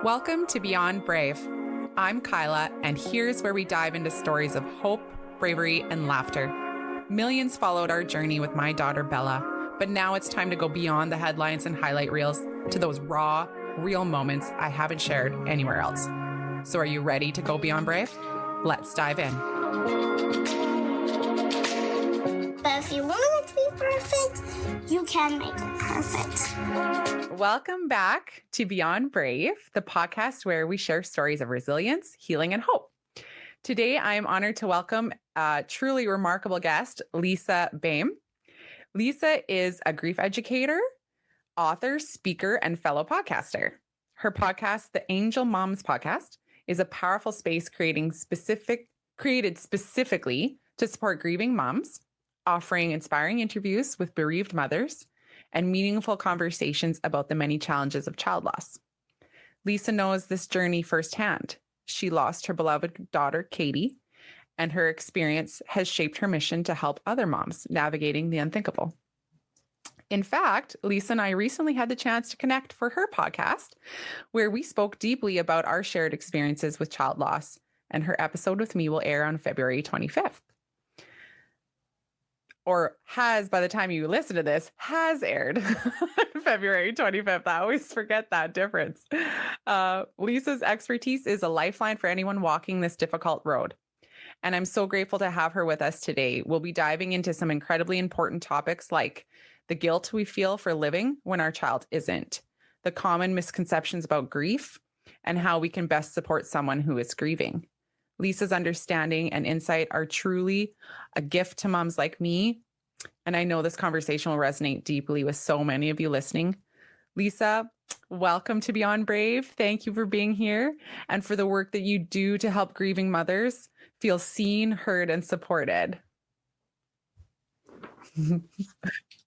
Welcome to Beyond Brave. I'm Kyla, and here's where we dive into stories of hope, bravery, and laughter. Millions followed our journey with my daughter Bella, but now it's time to go beyond the headlines and highlight reels to those raw, real moments I haven't shared anywhere else. So are you ready to go beyond brave? Let's dive in. But if you want it to be perfect, you can make it perfect. Welcome back to Beyond Brave, the podcast where we share stories of resilience, healing, and hope. Today, I am honored to welcome a truly remarkable guest, Lisa Boehm. Lisa is a grief educator, author, speaker, and fellow podcaster. Her podcast, the Angel Moms Podcast, is a powerful space created specifically to support grieving moms, offering inspiring interviews with bereaved mothers and meaningful conversations about the many challenges of child loss. Lisa knows this journey firsthand. She lost her beloved daughter, Katie, and her experience has shaped her mission to help other moms navigating the unthinkable. In fact, Lisa and I recently had the chance to connect for her podcast, where we spoke deeply about our shared experiences with child loss, and her episode with me will air on February 25th. Or has, by the time you listen to this, has aired February 25th. I always forget that difference. Lisa's expertise is a lifeline for anyone walking this difficult road. And I'm so grateful to have her with us today. We'll be diving into some incredibly important topics like the guilt we feel for living when our child isn't, the common misconceptions about grief, and how we can best support someone who is grieving. Lisa's understanding and insight are truly a gift to moms like me, and I know this conversation will resonate deeply with so many of you listening. Lisa, welcome to Beyond Brave. Thank you for being here and for the work that you do to help grieving mothers feel seen, heard, and supported.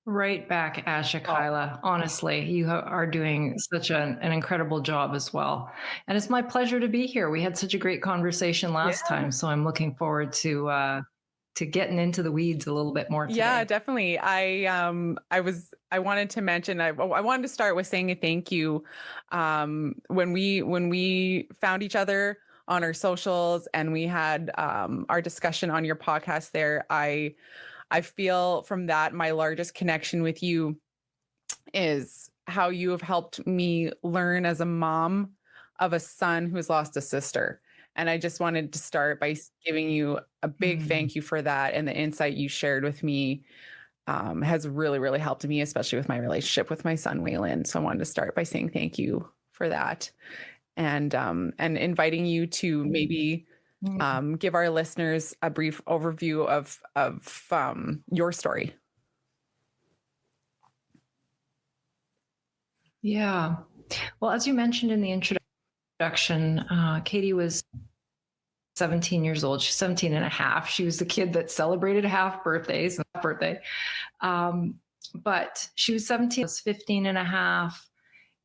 Right back at you, Kyla. Honestly, you are doing such an incredible job as well. And it's my pleasure to be here. We had such a great conversation last time, so I'm looking forward to getting into the weeds a little bit more today. Yeah, definitely. I wanted to mention, I wanted to start with saying a thank you. When we found each other on our socials and we had our discussion on your podcast there, I feel from that my largest connection with you is how you have helped me learn as a mom of a son who's lost a sister. And I just wanted to start by giving you a big thank you for that. And the insight you shared with me has really, really helped me, especially with my relationship with my son, Waylon. So I wanted to start by saying thank you for that and inviting you to maybe give our listeners a brief overview of your story. Yeah. Well, as you mentioned in the introduction, Katie was 17 years old. She's 17 and a half. She was the kid that celebrated half birthdays. But she was 17, was 15 and a half.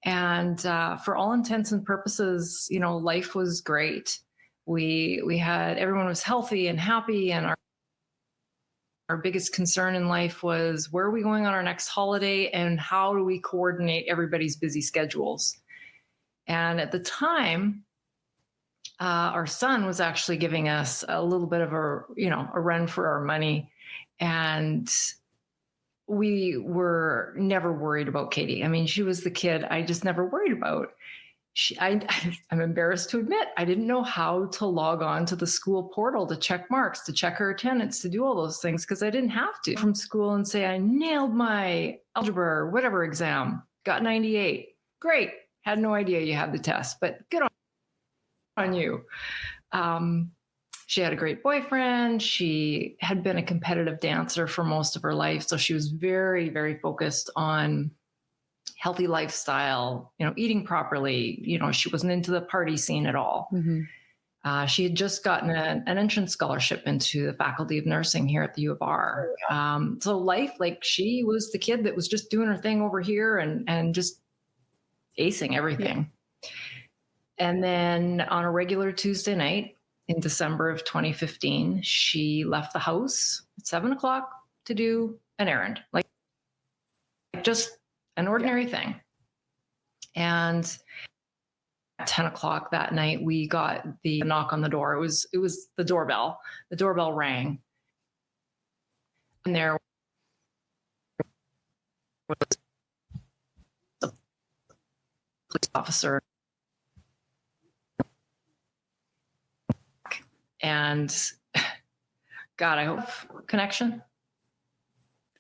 And for all intents and purposes, life was great. We had, everyone was healthy and happy. And our biggest concern in life was, where are we going on our next holiday and how do we coordinate everybody's busy schedules? And at the time, our son was actually giving us a little bit of a run for our money. And we were never worried about Katie. I mean, she was the kid I just never worried about. I'm embarrassed to admit, I didn't know how to log on to the school portal to check marks, to check her attendance, to do all those things, because I didn't have to from school and say, I nailed my algebra or whatever exam, got 98. Great. Had no idea you had the test, but good on you. She had a great boyfriend. She had been a competitive dancer for most of her life. So she was very, very focused on healthy lifestyle, eating properly. She wasn't into the party scene at all. Mm-hmm. She had just gotten an entrance scholarship into the Faculty of Nursing here at the U of R. So life, like, she was the kid that was just doing her thing over here and just acing everything. Yeah. And then on a regular Tuesday night in December of 2015, she left the house at 7:00 to do an errand, like just an ordinary thing. And at 10 o'clock that night, we got the knock on the door. It was the doorbell. The doorbell rang, and there was a police officer. And God, I hope connection.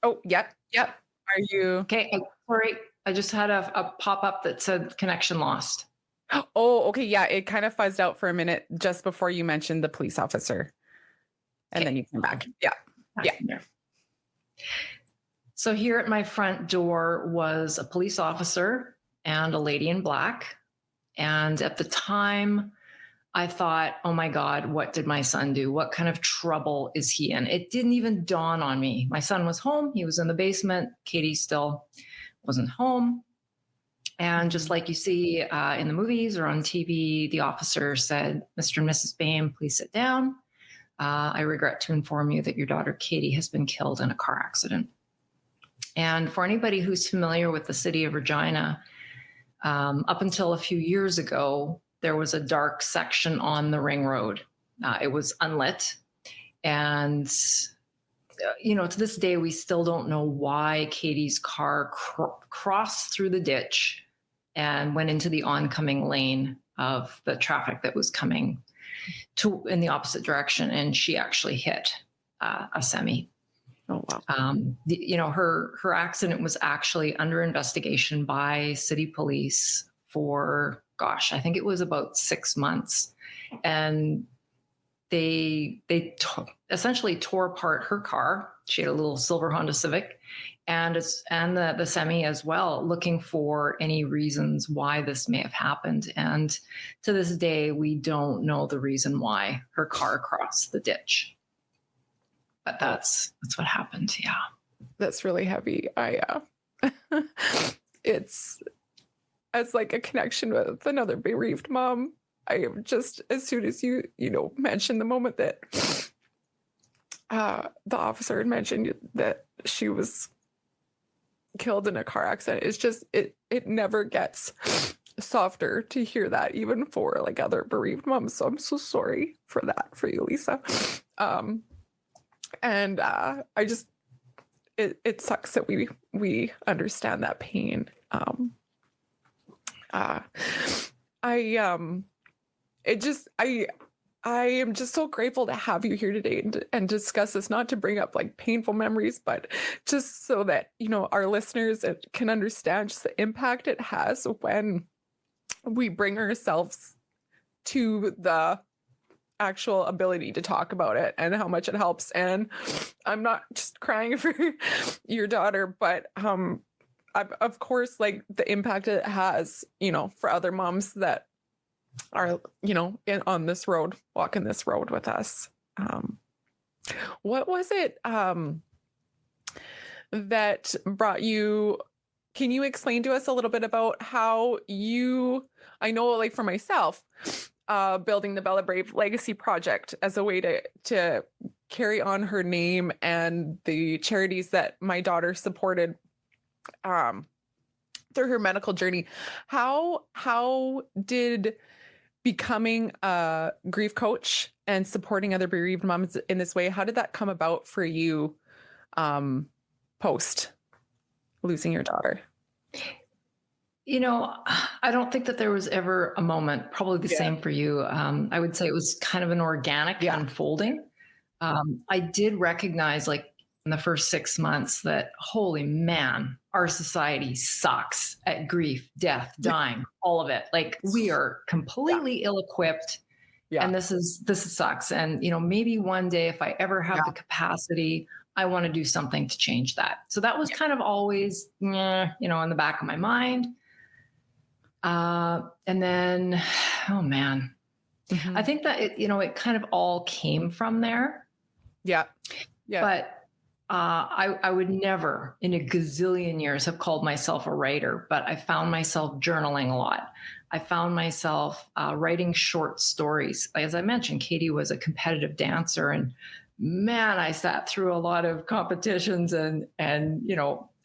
Oh, yep. Are you okay? Sorry, I just had a pop up that said connection lost. Oh, okay. Yeah, it kind of fuzzed out for a minute just before you mentioned the police officer, and then you came back. Yeah. There. So here at my front door was a police officer and a lady in black. And at the time, I thought, oh my God, what did my son do? What kind of trouble is he in? It didn't even dawn on me. My son was home. He was in the basement. Katie still wasn't home. And just like you see in the movies or on TV, the officer said, Mr. and Mrs. Boehm, please sit down. I regret to inform you that your daughter, Katie, has been killed in a car accident. And for anybody who's familiar with the city of Regina, up until a few years ago, there was a dark section on the ring road. It was unlit. And, to this day, we still don't know why Katie's car crossed through the ditch and went into the oncoming lane of the traffic that was coming in the opposite direction. And she actually hit a semi. Oh, wow. Her accident was actually under investigation by city police for, I think it was about 6 months. And they essentially tore apart her car. She had a little silver Honda Civic and the semi as well, looking for any reasons why this may have happened. And to this day, we don't know the reason why her car crossed the ditch. But that's what happened. Yeah. That's really heavy. It's like a connection with another bereaved mom. I am just, as soon as you mentioned the moment that the officer had mentioned that she was killed in a car accident, it's just, it never gets softer to hear that, even for like other bereaved moms. So I'm so sorry for that, for you, Lisa. And I just, it sucks that we understand that pain. I am just so grateful to have you here today and discuss this, not to bring up like painful memories, but just so that, our listeners can understand just the impact it has when we bring ourselves to the actual ability to talk about it and how much it helps. And I'm not just crying for your daughter, but of course, like the impact it has, for other moms that are, on this road, walking this road with us. What was it that brought you? Can you explain to us a little bit about how I know, like for myself, building the Bella Brave Legacy Project as a way to carry on her name and the charities that my daughter supported through her medical journey. How did becoming a grief coach and supporting other bereaved moms in this way, how did that come about for you post losing your daughter? I don't think that there was ever a moment, probably the same for you. I would say it was kind of an organic unfolding. I did recognize, like, in the first 6 months that, holy man, our society sucks at grief, death, dying, all of it. Like, we are completely ill-equipped. Yeah. And this sucks. And, maybe one day if I ever have the capacity, I want to do something to change that. So that was kind of always, in the back of my mind. And then, oh man, I think that it kind of all came from there. Yeah. But I would never in a gazillion years have called myself a writer, but I found myself journaling a lot. I found myself writing short stories. As I mentioned, Katie was a competitive dancer, and man, I sat through a lot of competitions and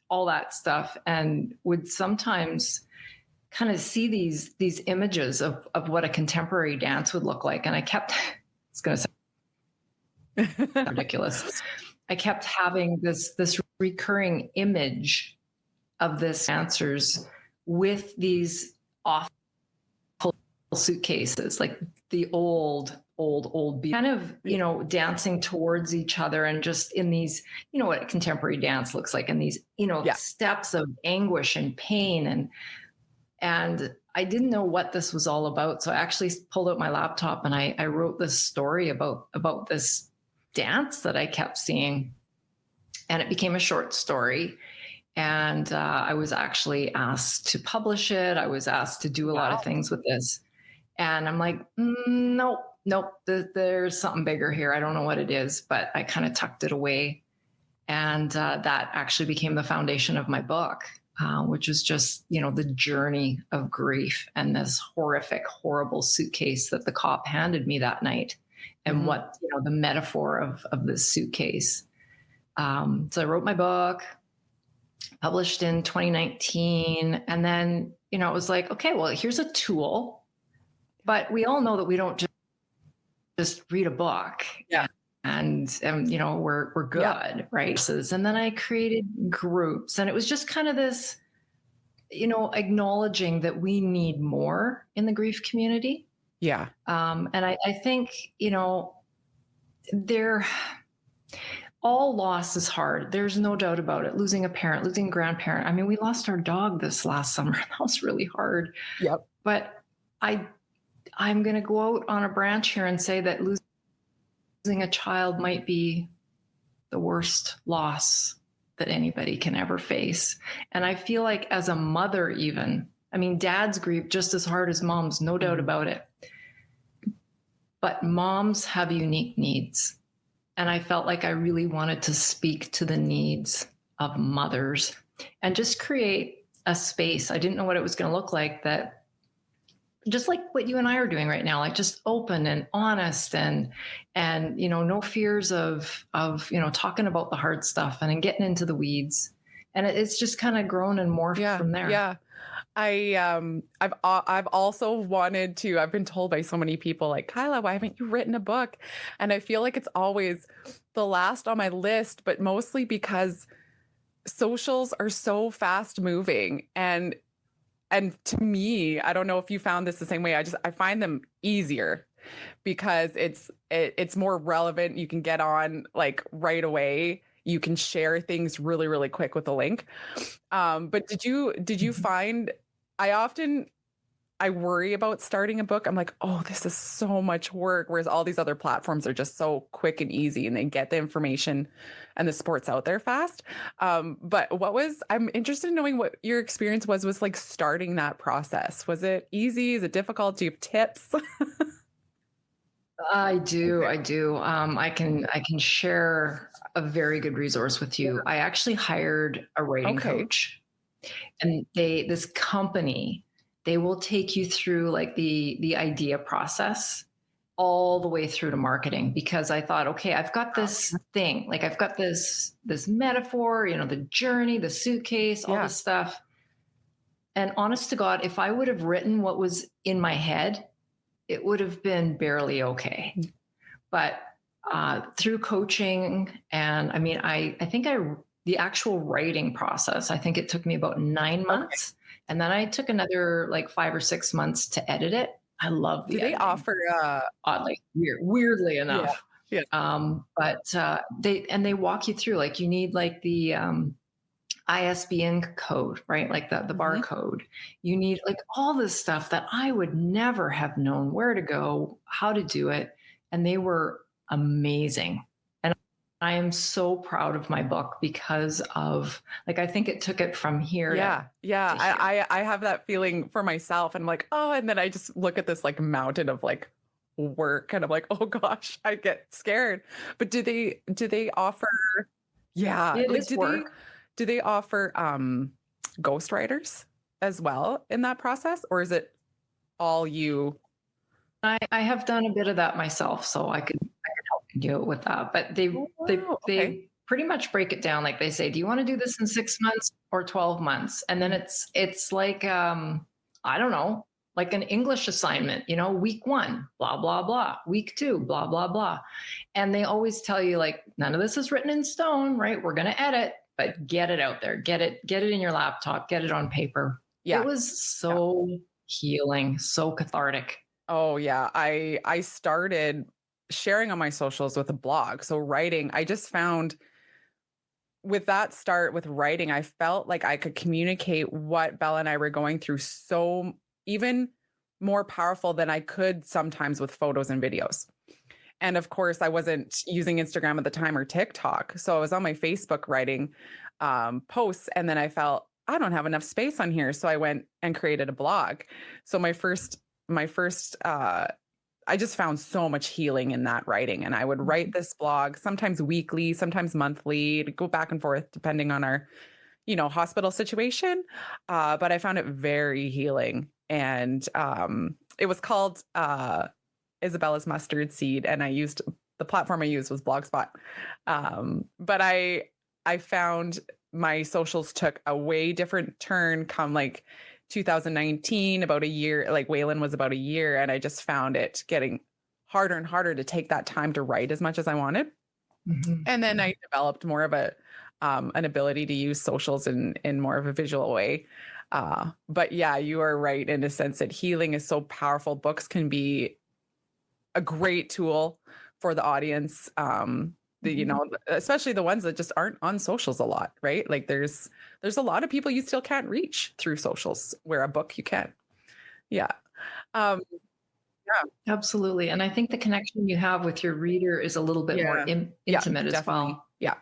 all that stuff, and would sometimes kind of see these images of what a contemporary dance would look like. And I kept, it's going to sound ridiculous. I kept having this recurring image of this dancers with these awful suitcases, like the old kind of, dancing towards each other, and just in these, what contemporary dance looks like, in these, steps of anguish and pain. And I didn't know what this was all about. So I actually pulled out my laptop and I wrote this story about this dance that I kept seeing. And it became a short story. And I was actually asked to publish it. I was asked to do a lot of things with this. And I'm like, nope, there's something bigger here. I don't know what it is, but I kind of tucked it away. And that actually became the foundation of my book, which was just, the journey of grief and this horrific, horrible suitcase that the cop handed me that night. And what, the metaphor of this suitcase. So I wrote my book, published in 2019. And then, it was like, okay, well, here's a tool. But we all know that we don't just read a book. Yeah. And we're good, right? And then I created groups, and it was just kind of this, acknowledging that we need more in the grief community. Yeah. And I think, all loss is hard. There's no doubt about it. Losing a parent, losing a grandparent. I mean, we lost our dog this last summer. That was really hard. Yep. But I'm going to go out on a branch here and say that losing a child might be the worst loss that anybody can ever face. And I feel like as a mother, even, dads grieve just as hard as moms, no doubt about it. But moms have unique needs. And I felt like I really wanted to speak to the needs of mothers and just create a space. I didn't know what it was going to look like, that just like what you and I are doing right now, like just open and honest and no fears of talking about the hard stuff and getting into the weeds. And it's just kind of grown and morphed from there. Yeah. I've also wanted to, I've been told by so many people, like, Kyla, why haven't you written a book? And I feel like it's always the last on my list, but mostly because socials are so fast moving. And to me, I don't know if you found this the same way. I find them easier because it's more relevant. You can get on like right away. You can share things really, really quick with a link. But did you find, I worry about starting a book. I'm like, oh, this is so much work. Whereas all these other platforms are just so quick and easy, and they get the information and the sport's out there fast. But I'm interested in knowing what your experience was like starting that process. Was it easy? Is it difficult? Do you have tips? I do. Okay. I do. I can share a very good resource with you. I actually hired a writing coach, and this company, they will take you through like the idea process all the way through to marketing, because I thought, okay, I've got this thing, like I've got this metaphor, the journey, the suitcase, all this stuff. And honest to God, if I would have written what was in my head, it would have been barely okay. But through coaching, and I think the actual writing process, I think it took me about 9 months. Okay. And then I took another like 5 or 6 months to edit it. I love the editing. They offer oddly, weirdly enough. Yeah. But they walk you through, like you need like the ISBN code, right? Like the barcode. You need like all this stuff that I would never have known where to go, how to do it. And they were amazing. And I am so proud of my book because of, like, I think it took it from here. Yeah. I have that feeling for myself, and I'm like, oh, and then I just look at this like mountain of like work, and I'm like, oh gosh, I get scared. But do they offer, do they offer ghostwriters as well in that process, or is it all you? I have done a bit of that myself, so I could help you do it with that. But they pretty much break it down. Like they say, do you want to do this in 6 months or 12 months? And then it's like I don't know, like an English assignment, week 1, blah, blah, blah, week 2, blah, blah, blah. And they always tell you, like, none of this is written in stone, right? We're going to edit, but get it out there, get it in your laptop, get it on paper. Yeah. It was so healing, so cathartic. Oh yeah. I started sharing on my socials with a blog. So writing, I just found with that start with writing, I felt like I could communicate what Bella and I were going through so even more powerful than I could sometimes with photos and videos. And of course, I wasn't using Instagram at the time or TikTok. So I was on my Facebook writing posts. And then I felt I don't have enough space on here. So I went and created a blog. So my first, I just found so much healing in that writing. And I would write this blog sometimes weekly, sometimes monthly, to go back and forth depending on our, hospital situation. But I found it very healing. And it was called Isabella's Mustard Seed. And the platform I used was Blogspot. But I found my socials took a way different turn come like 2019, about a year, like Waylon was about a year. And I just found it getting harder and harder to take that time to write as much as I wanted. Mm-hmm. And then I developed more of an ability to use socials in more of a visual way. But yeah, you are right in a sense that healing is so powerful. Books can be a great tool for the audience. Especially the ones that just aren't on socials a lot, right? Like there's a lot of people you still can't reach through socials where a book you can. Yeah. Yeah. Absolutely. And I think the connection you have with your reader is a little bit more intimate as well. Yeah.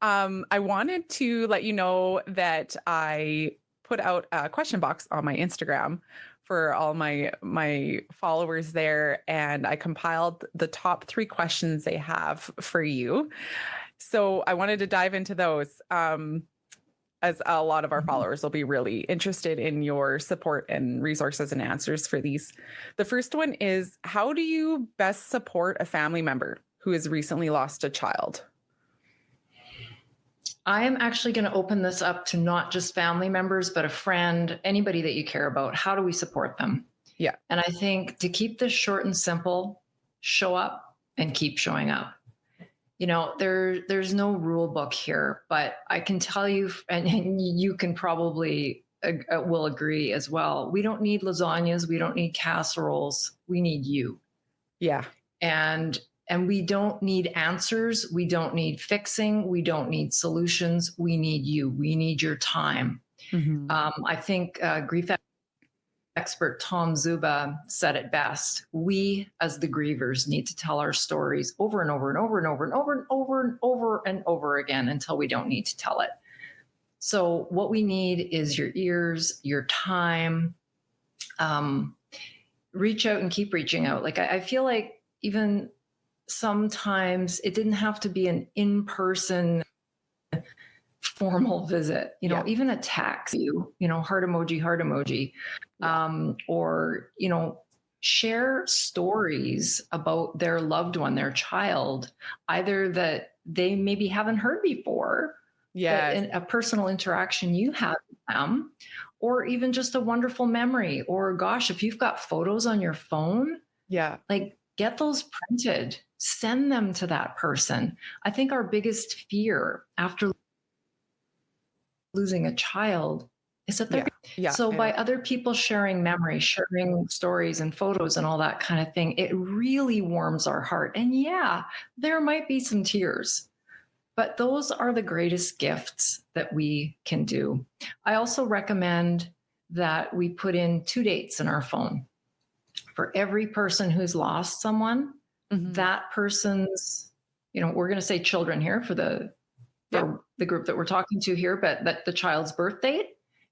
I wanted to let you know that I put out a question box on my Instagram for all my followers there. And I compiled the top 3 questions they have for you. So I wanted to dive into those, as a lot of our followers will be really interested in your support and resources and answers for these. The first one is, how do you best support a family member who has recently lost a child? I am actually going to open this up to not just family members, but a friend, anybody that you care about. How do we support them? Yeah. And I think to keep this short and simple, show up and keep showing up. There's no rule book here, but I can tell you, and you can probably will agree as well. We don't need lasagnas. We don't need casseroles. We need you. Yeah. And we don't need answers. We don't need fixing. We don't need solutions. We need you. We need your time. Mm-hmm. I think grief expert Tom Zuba said it best. We, as the grievers, need to tell our stories over and over and over and over and over and over and over and over again until we don't need to tell it. So what we need is your ears, your time. Reach out and keep reaching out. Like I feel like even sometimes it didn't have to be an in-person formal visit, even a text, heart emoji, or, share stories about their loved one, their child, either that they maybe haven't heard before, a personal interaction you had with them, or even just a wonderful memory, or gosh, if you've got photos on your phone, like get those printed, send them to that person. I think our biggest fear after losing a child is that they're so by other people sharing memory, sharing stories and photos and all that kind of thing, it really warms our heart. And there might be some tears, but those are the greatest gifts that we can do. I also recommend that we put in 2 dates in our phone. For every person who's lost someone, that person's, we're going to say children here for the group that we're talking to here, but that the child's birth date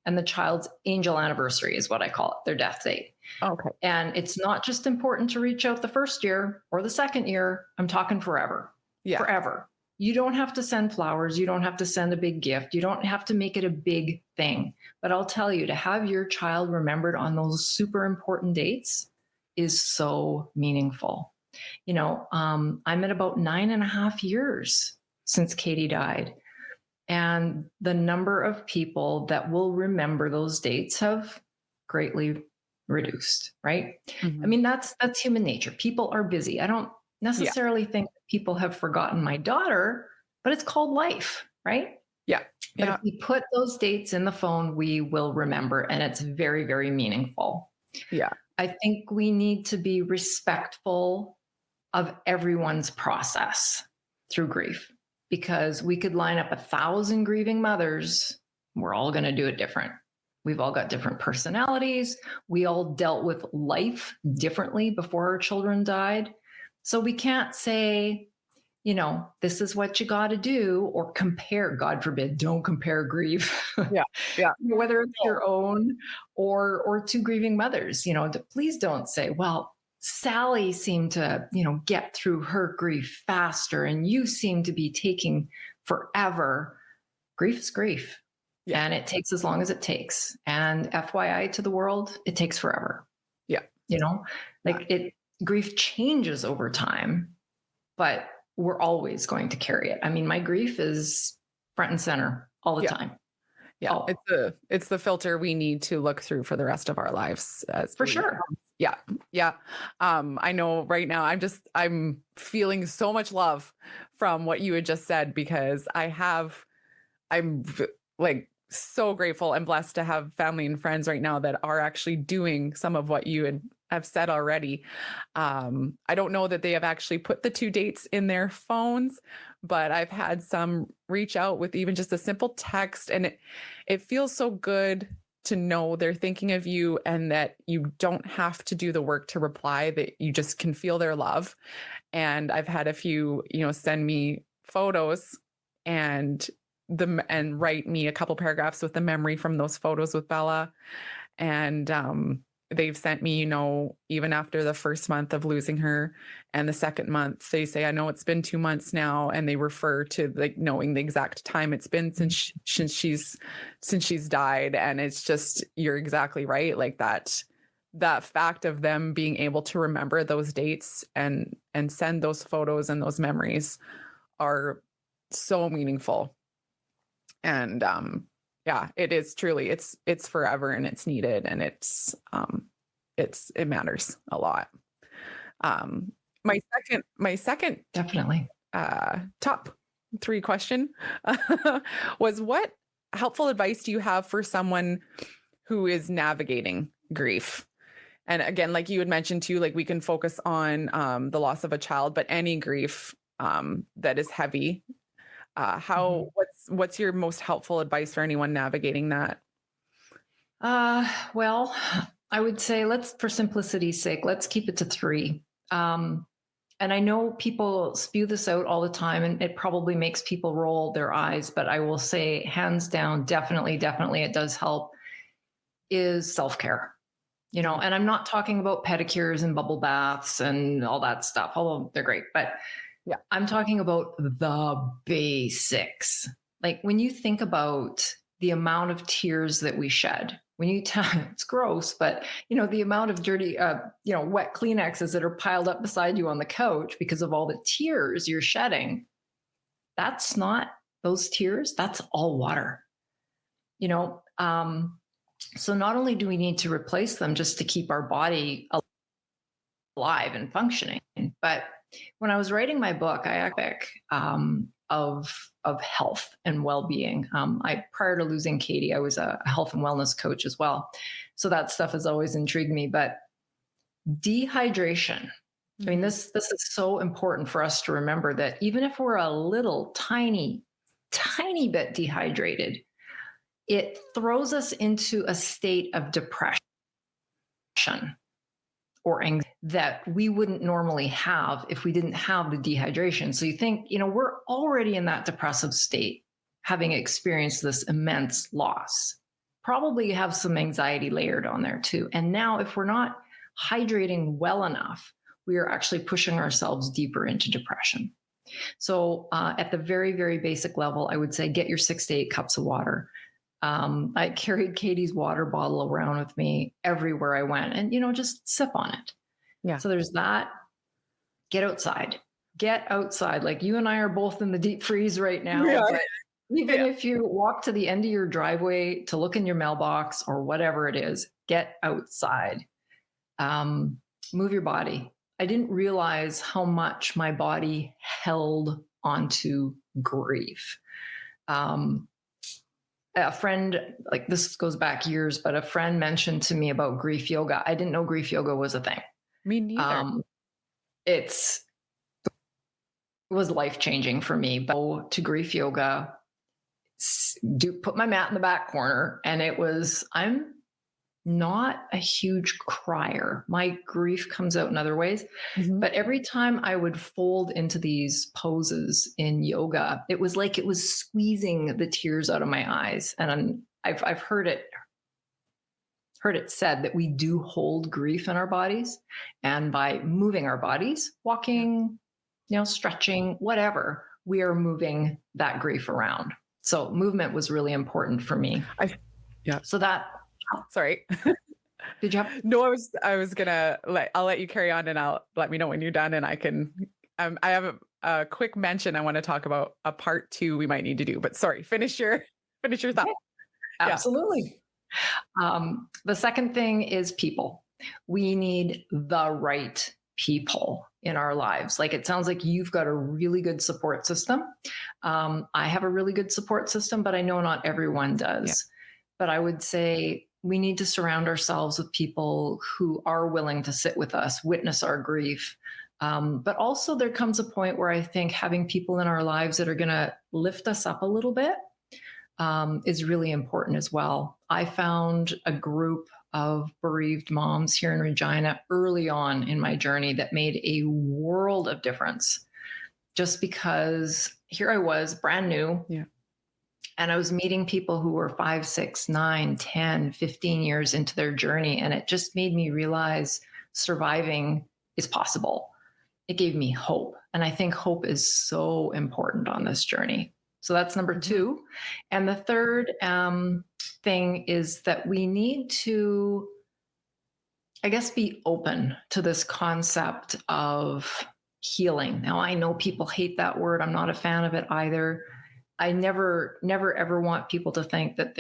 and the child's angel anniversary is what I call it, their death date. Okay. And it's not just important to reach out the first year or the second year. I'm talking forever. Yeah. Forever. You don't have to send flowers. You don't have to send a big gift. You don't have to make it a big thing. But I'll tell you, to have your child remembered on those super important dates is so meaningful. I'm at about 9.5 years since Katie died. And the number of people that will remember those dates have greatly reduced, right? I Mhm. mean, that's human nature. People are busy. I don't Yeah. necessarily think people have forgotten my daughter, but it's called life, right? Yeah. But if Yeah. we put those dates in the phone, we will remember, and it's very, very meaningful. Yeah. I think we need to be respectful of everyone's process through grief, because we could line up 1,000 grieving mothers. We're all going to do it different. We've all got different personalities. We all dealt with life differently before our children died. So we can't say, this is what you got to do, or compare. God forbid, don't compare grief. Yeah. Yeah. Whether it's your own or two grieving mothers. Please don't say, well, Sally seemed to, get through her grief faster and you seem to be taking forever. Grief is grief. Yeah. And it takes as long as it takes. And FYI to the world, it takes forever. Yeah. Grief changes over time, but we're always going to carry it. I mean, my grief is front and center all the time. Yeah. It's the filter we need to look through for the rest of our lives. For sure. Yeah. Yeah. I know right now I'm feeling so much love from what you had just said, because I'm like so grateful and blessed to have family and friends right now that are actually doing some of what you have said already. I don't know that they have actually put the 2 dates in their phones, but I've had some reach out with even just a simple text, and it feels so good to know they're thinking of you and that you don't have to do the work to reply, that you just can feel their love. And I've had a few, send me photos and write me a couple paragraphs with the memory from those photos with Bella. And they've sent me, even after the first month of losing her and the second month, they say, I know it's been 2 months now. And they refer to like knowing the exact time it's been since she's died. And it's just, you're exactly right. Like that fact of them being able to remember those dates and send those photos and those memories are so meaningful. And yeah, it is truly, it's forever and it's needed, and it matters a lot. My second Definitely. Top 3 question was, what helpful advice do you have for someone who is navigating grief? And again, like you had mentioned too, like we can focus on the loss of a child, but any grief that is heavy. What's your most helpful advice for anyone navigating that? Well, I would say for simplicity's sake, let's keep it to 3. And I know people spew this out all the time, and it probably makes people roll their eyes, but I will say hands down, definitely it does help, is self-care. And I'm not talking about pedicures and bubble baths and all that stuff, although they're great, but yeah, I'm talking about the basics. Like when you think about the amount of tears that we shed, it's gross, but the amount of dirty, wet Kleenexes that are piled up beside you on the couch because of all the tears you're shedding, that's not those tears, that's all water. So not only do we need to replace them just to keep our body alive and functioning, but when I was writing my book, I of health and well-being. Prior to losing Katie, I was a health and wellness coach as well. So that stuff has always intrigued me. But dehydration, I mean, this is so important for us to remember, that even if we're a little tiny bit dehydrated, it throws us into a state of depression or anxiety that we wouldn't normally have if we didn't have the dehydration. So you think, we're already in that depressive state, having experienced this immense loss. Probably have some anxiety layered on there too. And now if we're not hydrating well enough, we are actually pushing ourselves deeper into depression. So at the very, very basic level, I would say get your 6 to 8 cups of water. I carried Katie's water bottle around with me everywhere I went, and, just sip on it. Yeah. So there's that. Get outside. Like you and I are both in the deep freeze right now. Yeah. But Even Yeah. if you walk to the end of your driveway to look in your mailbox or whatever it is, get outside. Um, Move your body. I didn't realize how much my body held onto grief. A friend, like this goes back years, but a friend mentioned to me about grief yoga. I didn't know grief yoga was a thing. Me neither. It was life changing for me. But go to grief yoga, put my mat in the back corner, and I'm not a huge crier. My grief comes out in other ways. Mhm. But every time I would fold into these poses in yoga, it was like it was squeezing the tears out of my eyes. And I've heard it said that we do hold grief in our bodies, and by moving our bodies, walking, stretching, whatever, we are moving that grief around. So movement was really important for me. Yeah. So that. Sorry. Did you have? No, I was gonna I'll let you carry on, and I'll let me know when you're done, and I can. I have a quick mention I want to talk about a part 2 we might need to do, but sorry, finish your thought. Yeah. Absolutely. The second thing is people. We need the right people in our lives. Like, it sounds like you've got a really good support system. I have a really good support system, but I know not everyone does. Yeah. But I would say we need to surround ourselves with people who are willing to sit with us, witness our grief. But also there comes a point where I think having people in our lives that are going to lift us up a little bit is really important as well. I found a group of bereaved moms here in Regina early on in my journey that made a world of difference, just because here I was brand new. Yeah. And I was meeting people who were 5, 6, 9, 10, 15 years into their journey. And it just made me realize surviving is possible. It gave me hope. And I think hope is so important on this journey. So that's number 2. And the third thing is that we need to, I guess, be open to this concept of healing. Now, I know people hate that word. I'm not a fan of it either. I never ever want people to think that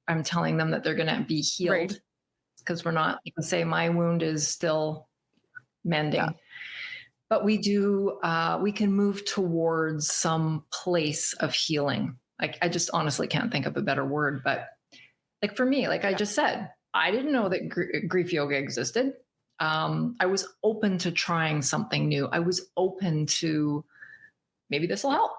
I'm telling them that they're going to be healed, because we're not. You can say my wound is still mending. Yeah. But we can move towards some place of healing. I just honestly can't think of a better word. But like for me, like I just said, I didn't know that grief yoga existed. I was open to trying something new. I was open to maybe this will help.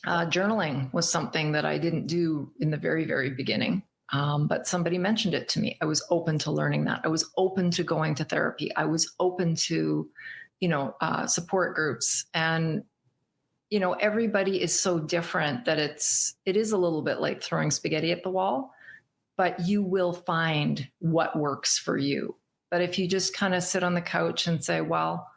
Journaling was something that I didn't do in the very, very beginning. But somebody mentioned it to me. I was open to learning that. I was open to going to therapy. I was open to, support groups. And, everybody is so different that it is a little bit like throwing spaghetti at the wall, but you will find what works for you. But if you just kind of sit on the couch and say, well,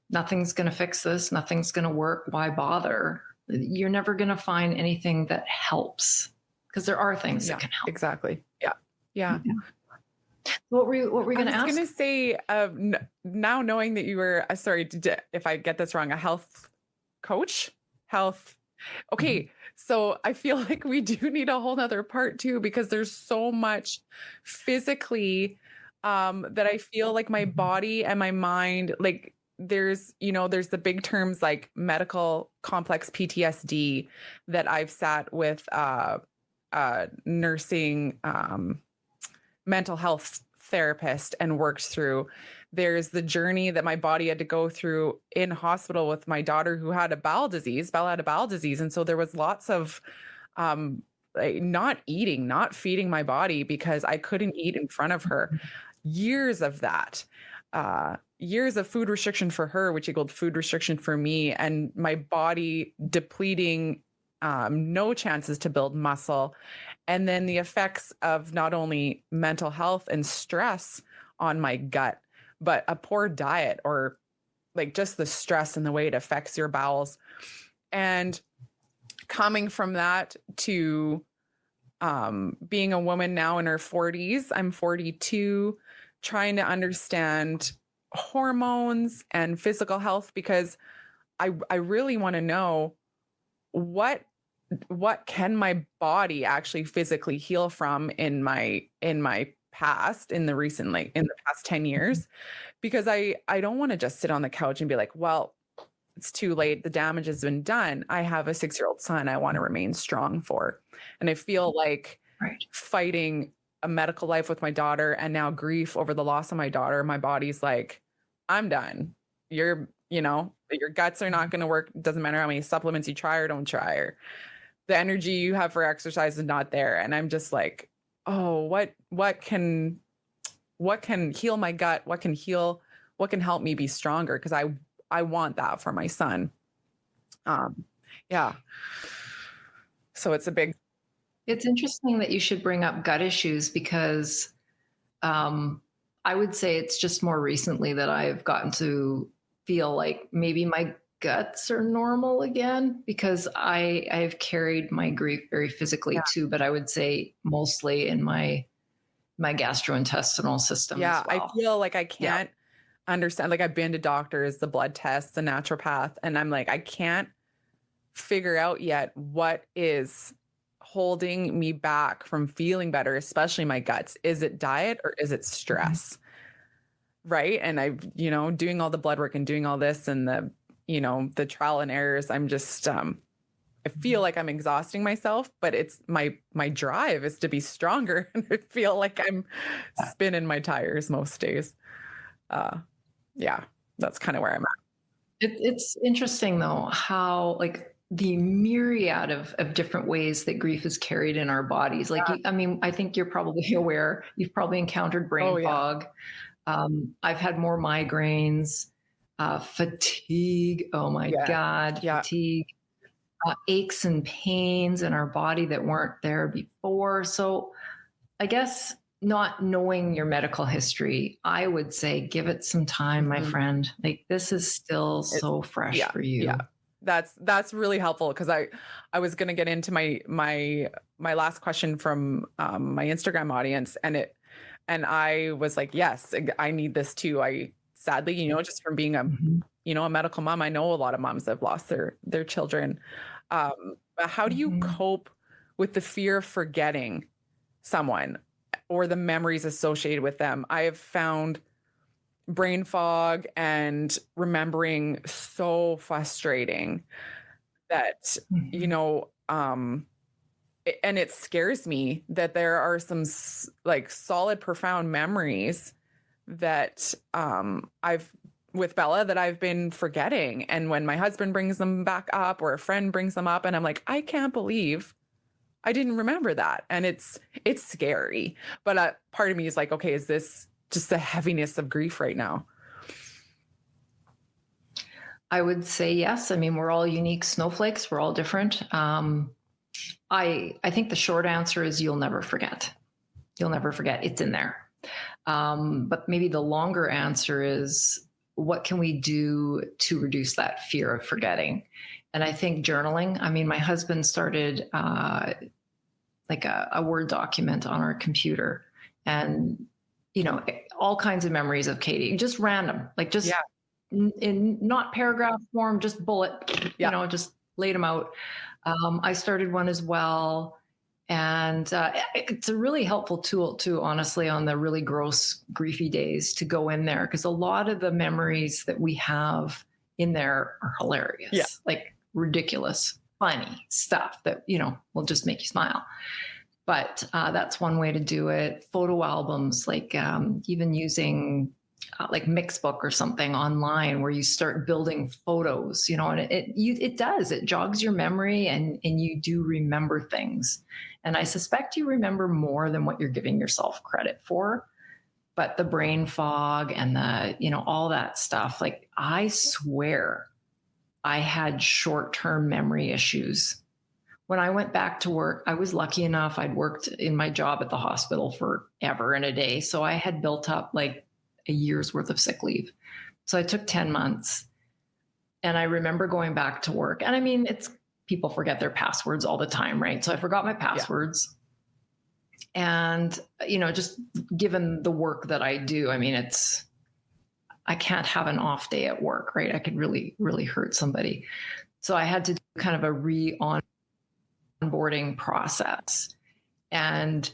nothing's going to fix this, nothing's going to work, why bother? You're never going to find anything that helps, because there are things that can help. Exactly. Yeah. What were you going to ask? I was going to say, now knowing that you were, sorry, if I get this wrong, a health coach? Okay. So I feel like we do need a whole nother part too, because there's so much physically that I feel like my body and my mind, like, there's the big terms like medical complex PTSD that I've sat with nursing mental health therapist and worked through. There's the journey that my body had to go through in hospital with my daughter who had a bowel disease. Bella had a bowel disease. And so there was lots of like not eating, not feeding my body because I couldn't eat in front of her. Years of that. Years of food restriction for her, which equaled food restriction for me, and my body depleting, no chances to build muscle. And then the effects of not only mental health and stress on my gut, but a poor diet, or like just the stress and the way it affects your bowels. And coming from that to being a woman now in her 40s, I'm 42, trying to understand hormones and physical health, because I really want to know what what can my body actually physically heal from in my past, in the recent, like in the past 10 years? Because I don't want to just sit on the couch and be like, well, it's too late. The damage has been done. I have a 6-year-old son I want to remain strong for. And I feel like Right. fighting a medical life with my daughter and now grief over the loss of my daughter, my body's like, I'm done. Your guts are not going to work. It doesn't matter how many supplements you try or don't try, or the energy you have for exercise is not there. And I'm just like, oh, what can heal my gut? What can help me be stronger? Because I want that for my son. Yeah. So it's a big. It's interesting that you should bring up gut issues because I would say it's just more recently that I've gotten to feel like maybe my guts are normal again, because I've carried my grief very physically too, but I would say mostly in my gastrointestinal system as well. I feel like I can't understand. Like, I've been to doctors, the blood tests, the naturopath, and I'm like, I can't figure out yet what is holding me back from feeling better, especially my guts. Is it diet or is it stress? Right. And doing all the blood work and doing all this and the trial and errors, I'm just, I feel like I'm exhausting myself, but it's my drive is to be stronger. And I feel like I'm spinning my tires most days. Yeah, that's kind of where I'm at. It's interesting though, how like the myriad of different ways that grief is carried in our bodies. Like, I mean, I think you're probably aware, you've probably encountered brain fog. I've had more migraines, fatigue. Oh my God, fatigue, aches and pains in our body that weren't there before. So I guess not knowing your medical history, I would say give it some time, my friend. Like, this is still so fresh for you. Yeah. That's really helpful, because I was going to get into my last question from my Instagram audience, and I was like, yes, I need this too. I sadly, just from being a medical mom, I know a lot of moms have lost their children. But how do you cope with the fear of forgetting someone or the memories associated with them? I have found brain fog and remembering so frustrating that, and it scares me that there are some like solid, profound memories that with Bella that I've been forgetting. And when my husband brings them back up or a friend brings them up, and I'm like, I can't believe I didn't remember that. And it's scary. But part of me is like, okay, is this just the heaviness of grief right now? I would say yes. I mean, we're all unique snowflakes. We're all different. I think the short answer is you'll never forget. You'll never forget. It's in there. But maybe the longer answer is, what can we do to reduce that fear of forgetting? And I think journaling. I mean, my husband started like a Word document on our computer, and all kinds of memories of Katie, just random, like just in not paragraph form, just bullet, just laid them out. I started one as well. And it's a really helpful tool too, honestly, on the really gross, griefy days to go in there, because a lot of the memories that we have in there are hilarious, like ridiculous, funny stuff that, will just make you smile. But that's one way to do it. Photo albums, like even using like Mixbook or something online, where you start building photos, and it jogs your memory, and you do remember things. And I suspect you remember more than what you're giving yourself credit for. But the brain fog and the, all that stuff, like, I swear I had short-term memory issues. When I went back to work, I was lucky enough. I'd worked in my job at the hospital forever and a day. So I had built up like a year's worth of sick leave. So I took 10 months, and I remember going back to work. And I mean, people forget their passwords all the time, right? So I forgot my passwords. And, just given the work that I do, I mean, I can't have an off day at work, right? I could really, really hurt somebody. So I had to do kind of a onboarding process. And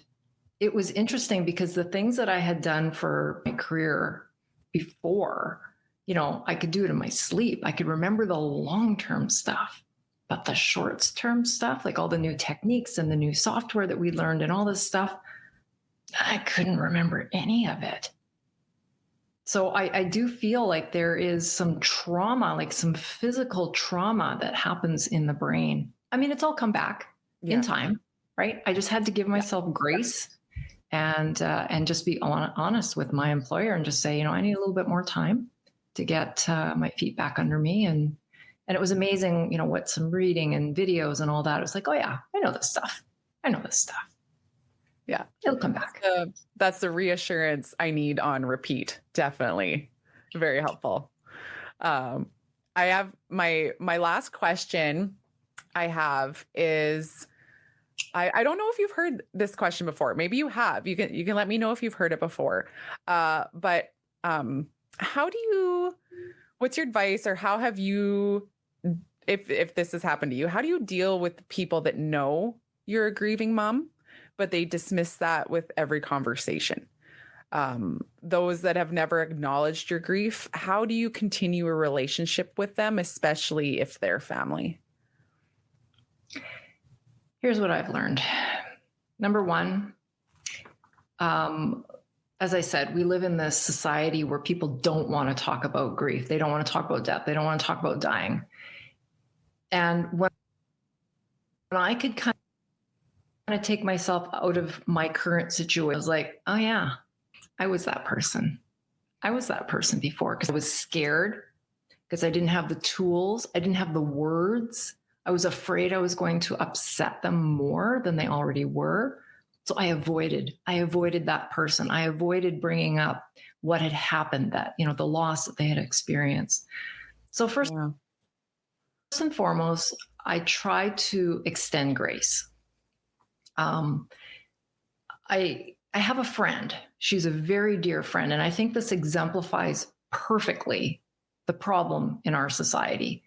it was interesting because the things that I had done for my career before, I could do it in my sleep. I could remember the long-term stuff, but the short-term stuff, like all the new techniques and the new software that we learned and all this stuff, I couldn't remember any of it. So I do feel like there is some trauma, like some physical trauma that happens in the brain. I mean, it's all come back in time, right? I just had to give myself grace and just be honest with my employer and just say, I need a little bit more time to get my feet back under me. And it was amazing, what some reading and videos and all that. It was like, oh yeah, I know this stuff. Yeah. It'll come back. That's the reassurance I need on repeat. Definitely. Very helpful. I have my last question I have is, I don't know if you've heard this question before. Maybe you have. You can let me know if you've heard it before. But what's your advice, or how have you, if this has happened to you, how do you deal with people that know you're a grieving mom, but they dismiss that with every conversation? Those that have never acknowledged your grief, how do you continue a relationship with them, especially if they're family? Here's what I've learned. Number one, as I said, we live in this society where people don't want to talk about grief. They don't want to talk about death. They don't want to talk about dying. And when I could kind of take myself out of my current situation, I was like, oh yeah, I was that person. I was that person before, because I was scared, because I didn't have the tools. I didn't have the words. I was afraid I was going to upset them more than they already were. So I avoided that person. I avoided bringing up what had happened, that, the loss that they had experienced. So first and foremost, I try to extend grace. I have a friend. She's a very dear friend. And I think this exemplifies perfectly the problem in our society.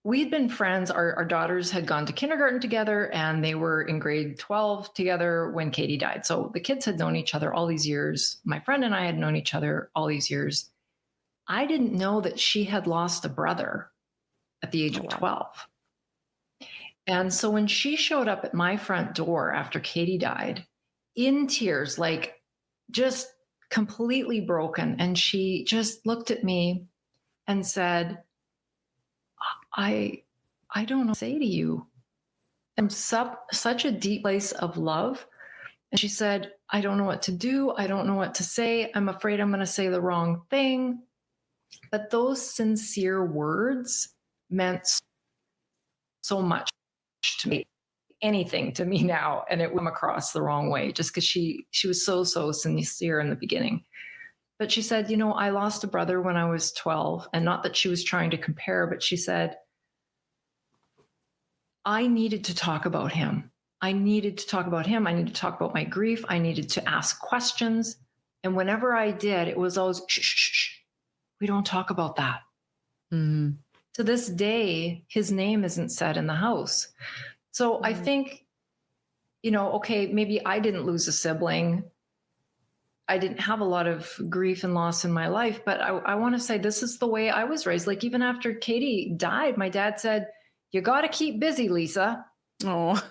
We'd been friends. Our daughters had gone to kindergarten together, and they were in grade 12 together when Katie died. So the kids had known each other all these years. My friend and I had known each other all these years. I didn't know that she had lost a brother at the age of 12. And so when she showed up at my front door after Katie died, in tears, like just completely broken, and she just looked at me and said, I don't know what to say to you. I'm such a deep place of love. And she said, I don't know what to do. I don't know what to say. I'm afraid I'm going to say the wrong thing. But those sincere words meant so much to me, anything to me now. And it went across the wrong way, just because she was so sincere in the beginning. But she said, I lost a brother when I was 12. And not that she was trying to compare, but she said, I needed to talk about him. I needed to talk about him. I needed to talk about my grief. I needed to ask questions. And whenever I did, it was always, shh. We don't talk about that. Mm-hmm. To this day, his name isn't said in the house. So I think, okay, maybe I didn't lose a sibling. I didn't have a lot of grief and loss in my life, but I want to say this is the way I was raised. Like, even after Katie died, my dad said, you got to keep busy, Lisa. Oh,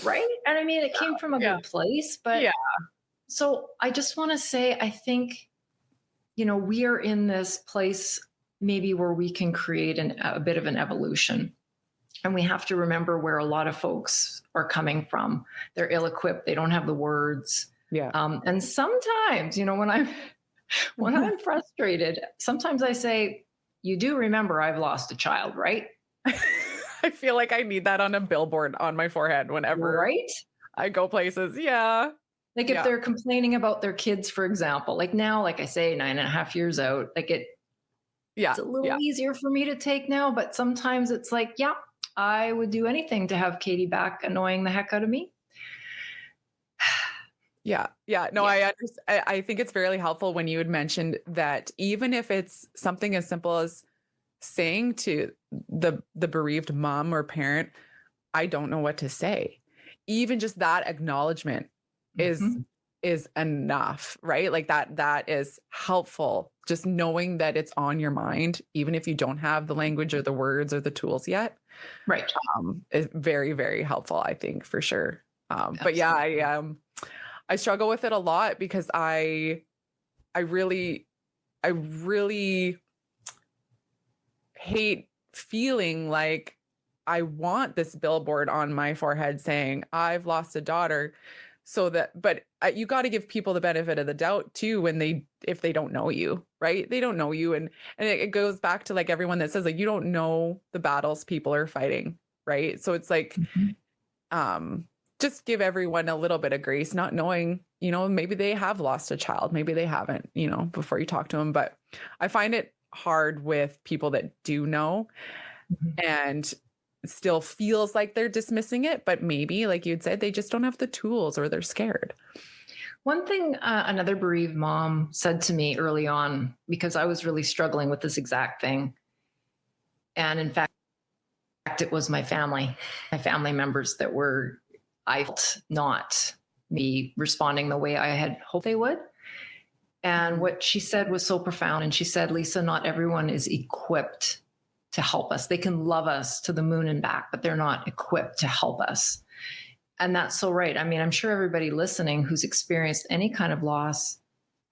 right. And I mean, it came from a good place, but so I just want to say, I think, we are in this place maybe where we can create a bit of an evolution. And we have to remember where a lot of folks are coming from. They're ill-equipped. They don't have the words. Yeah. And sometimes, when I'm frustrated, sometimes I say, you do remember I've lost a child, right? I feel like I need that on a billboard on my forehead whenever I go places. Yeah. Like if they're complaining about their kids, for example, like now, like I say, 9.5 years out, like it's a little easier for me to take now, but sometimes it's like, I would do anything to have Katie back, annoying the heck out of me. I think it's very helpful when you had mentioned that even if it's something as simple as saying to the bereaved mom or parent, I don't know what to say. Even just that acknowledgement is enough, right? Like that is helpful. Just knowing that it's on your mind, even if you don't have the language or the words or the tools yet, Right. is very, very helpful, I think, for sure. But yeah, I struggle with it a lot because I really hate feeling like I want this billboard on my forehead saying I've lost a daughter, but you got to give people the benefit of the doubt too if they don't know you, right? They don't know you, and it goes back to like everyone that says like you don't know the battles people are fighting, right? So it's like just give everyone a little bit of grace, not knowing, maybe they have lost a child, maybe they haven't, before you talk to them. But I find it hard with people that do know and it still feels like they're dismissing it, but maybe, like you'd said, they just don't have the tools or they're scared. One thing another bereaved mom said to me early on, because I was really struggling with this exact thing. And in fact, it was my family members that were, I felt, not me responding the way I had hoped they would. And what she said was so profound. And she said, Lisa, not everyone is equipped to help us. They can love us to the moon and back, but they're not equipped to help us. And that's so right. I mean, I'm sure everybody listening who's experienced any kind of loss,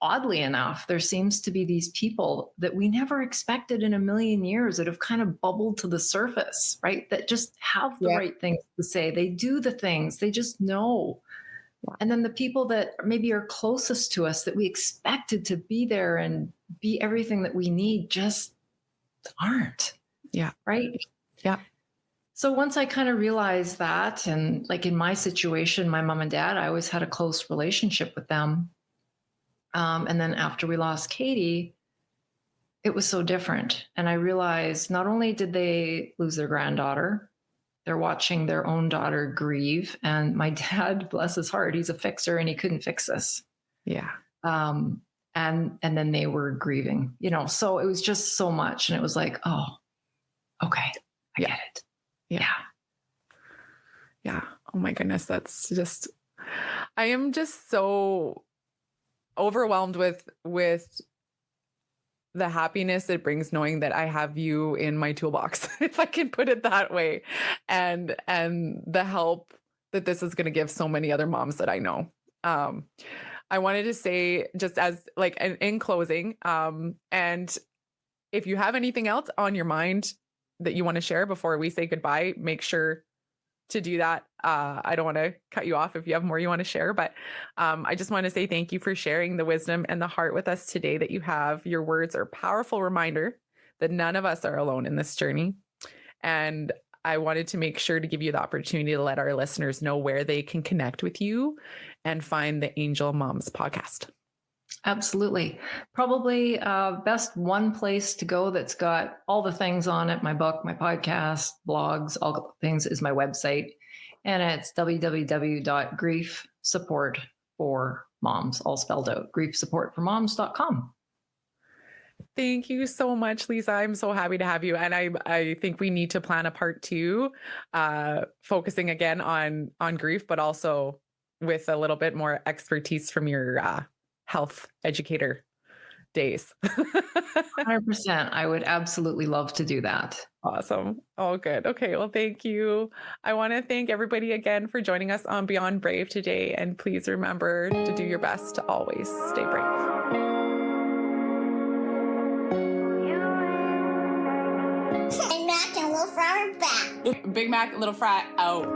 oddly enough, there seems to be these people that we never expected in a million years that have kind of bubbled to the surface, right? That just have the right things to say. They do the things, they just know. And then the people that maybe are closest to us that we expected to be there and be everything that we need just aren't. Yeah. Right? Yeah. So once I kind of realized that, and like in my situation, my mom and dad, I always had a close relationship with them. And then after we lost Katie, it was so different. And I realized not only did they lose their granddaughter, they're watching their own daughter grieve. And my dad, bless his heart, he's a fixer and he couldn't fix this. Yeah. And then they were grieving, so it was just so much. And it was like, oh, okay, I get it. Yeah. Yeah. Oh my goodness. That's just, I am just so overwhelmed with the happiness it brings knowing that I have you in my toolbox, if I can put it that way, and the help that this is going to give so many other moms that I know. I wanted to say, just as like in closing, and if you have anything else on your mind that you want to share before we say goodbye, make sure to do that. I don't want to cut you off if you have more you want to share, but I just want to say thank you for sharing the wisdom and the heart with us today that you have. Your words are a powerful reminder that none of us are alone in this journey. And I wanted to make sure to give you the opportunity to let our listeners know where they can connect with you and find the Angel Moms podcast. Absolutely. Probably best one place to go that's got all the things on it, my book, my podcast, blogs, all the things, is my website. And it's www.griefsupportformoms, all spelled out, griefsupportformoms.com. Thank you so much, Lisa. I'm so happy to have you. And I think we need to plan a part 2, focusing again on grief, but also with a little bit more expertise from your health educator days. 100%. I would absolutely love to do that. Awesome. Oh, good. Okay. Well, thank you. I want to thank everybody again for joining us on Beyond Brave today. And please remember to do your best to always stay brave. Big Mac and Little Fry are back. Big Mac, Little Fry out.